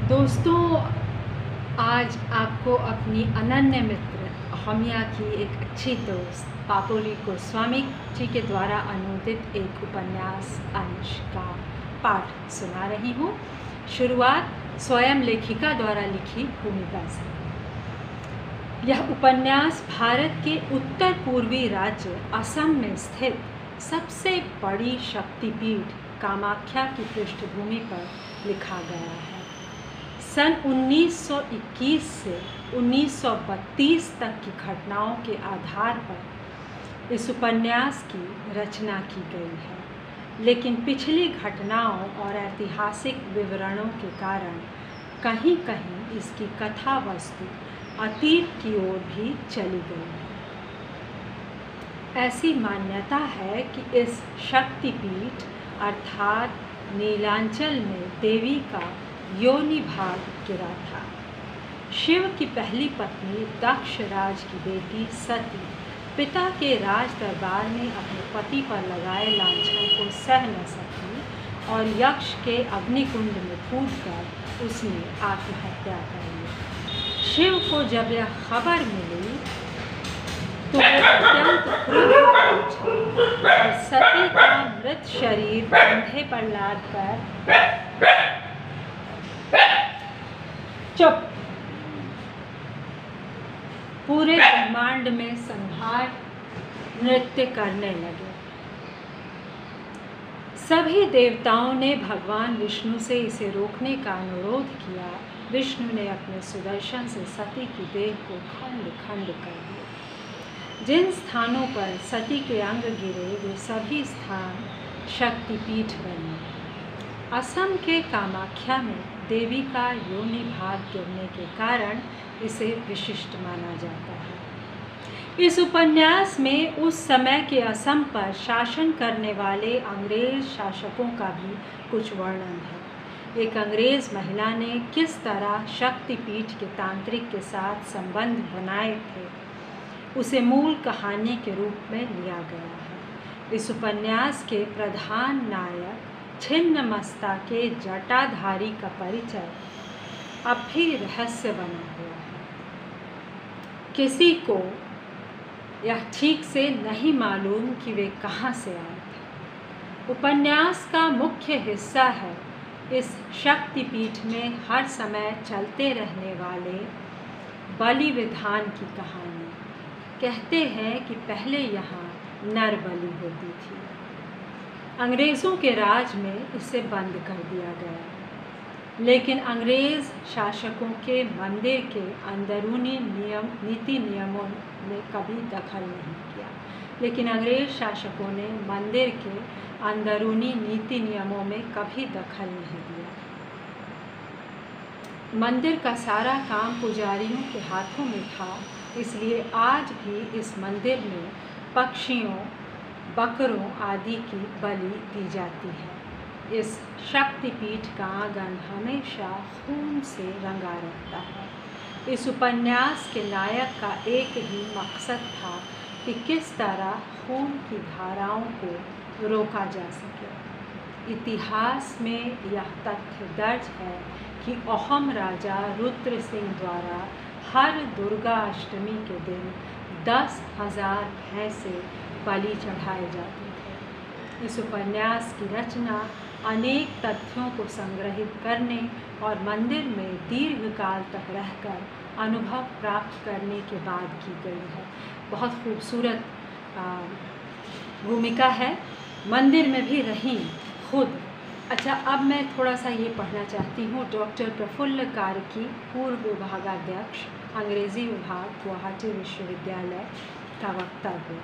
दोस्तों, आज आपको अपनी अनन्य मित्र अहमिया की एक अच्छी दोस्त पापोली गोस्वामी जी के द्वारा अनुदित एक उपन्यास अंश का पाठ सुना रही हूँ। शुरुआत स्वयं लेखिका द्वारा लिखी भूमिका से। यह उपन्यास भारत के उत्तर पूर्वी राज्य असम में स्थित सबसे बड़ी शक्तिपीठ कामाख्या की पृष्ठभूमि पर लिखा गया है। सन 1921 से 1932 तक की घटनाओं के आधार पर इस उपन्यास की रचना की गई है, लेकिन पिछली घटनाओं और ऐतिहासिक विवरणों के कारण कहीं कहीं इसकी कथा वस्तु अतीत की ओर भी चली गई है। ऐसी मान्यता है कि इस शक्तिपीठ अर्थात नीलांचल में देवी का योनि भाग गिरा था। शिव की पहली पत्नी दक्ष राज की बेटी सती पिता के राज दरबार में अपने पति पर लगाए लांछन को सह न सकी और यक्ष के अग्निकुंड में कूदकर उसने आत्महत्या कर ली। शिव को जब यह खबर मिली तो वो अत्यंत क्रुद्ध हो और सती का मृत शरीर कंधे पर लादकर पूरे ब्रह्मांड में संहार नृत्य करने लगे। सभी देवताओं ने भगवान विष्णु से इसे रोकने का अनुरोध किया। विष्णु ने अपने सुदर्शन से सती की देह को खंड खंड कर दिया। जिन स्थानों पर सती के अंग गिरे वे सभी स्थान शक्तिपीठ बने। असम के कामाख्या में देवी का योनि भाग गिरने के कारण इसे विशिष्ट माना जाता है। इस उपन्यास में उस समय के असम पर शासन करने वाले अंग्रेज शासकों का भी कुछ वर्णन है। एक अंग्रेज महिला ने किस तरह शक्तिपीठ के तांत्रिक के साथ संबंध बनाए थे, उसे मूल कहानी के रूप में लिया गया है। इस उपन्यास के प्रधान नायक छिन्नमस्ता के जटाधारी का परिचय अब भी रहस्य बना हुआ है। किसी को यह ठीक से नहीं मालूम कि वे कहाँ से आए थे। उपन्यास का मुख्य हिस्सा है इस शक्तिपीठ में हर समय चलते रहने वाले बलि विधान की कहानी। कहते हैं कि पहले यहाँ नर बलि होती थी। अंग्रेज़ों के राज में इसे बंद कर दिया गया, लेकिन अंग्रेज़ शासकों के मंदिर के अंदरूनी नीति नियमों ने कभी दखल नहीं किया। लेकिन अंग्रेज़ शासकों ने मंदिर के अंदरूनी नीति नियमों में कभी दखल नहीं दिया। मंदिर का सारा काम पुजारियों के हाथों में था, इसलिए आज भी इस मंदिर में पक्षियों, बकरों आदि की बलि दी जाती है। इस शक्तिपीठ का आंगन हमेशा खून से रंगा रहता है। इस उपन्यास के नायक का एक ही मकसद था कि किस तरह खून की धाराओं को रोका जा सके। इतिहास में यह तथ्य दर्ज है कि अहोम राजा रुद्र सिंह द्वारा हर दुर्गा अष्टमी के दिन 10,000 भैंसे बलि चढ़ाए जाते थे। इस उपन्यास की रचना अनेक तथ्यों को संग्रहित करने और मंदिर में दीर्घकाल तक रहकर अनुभव प्राप्त करने के बाद की गई है। बहुत खूबसूरत भूमिका है। मंदिर में भी रही खुद। अच्छा, अब मैं थोड़ा सा ये पढ़ना चाहती हूँ। डॉक्टर प्रफुल्ल कार्की, पूर्व विभागाध्यक्ष, अंग्रेज़ी विभाग, गुवाहाटी विश्वविद्यालय का वक्तव्य।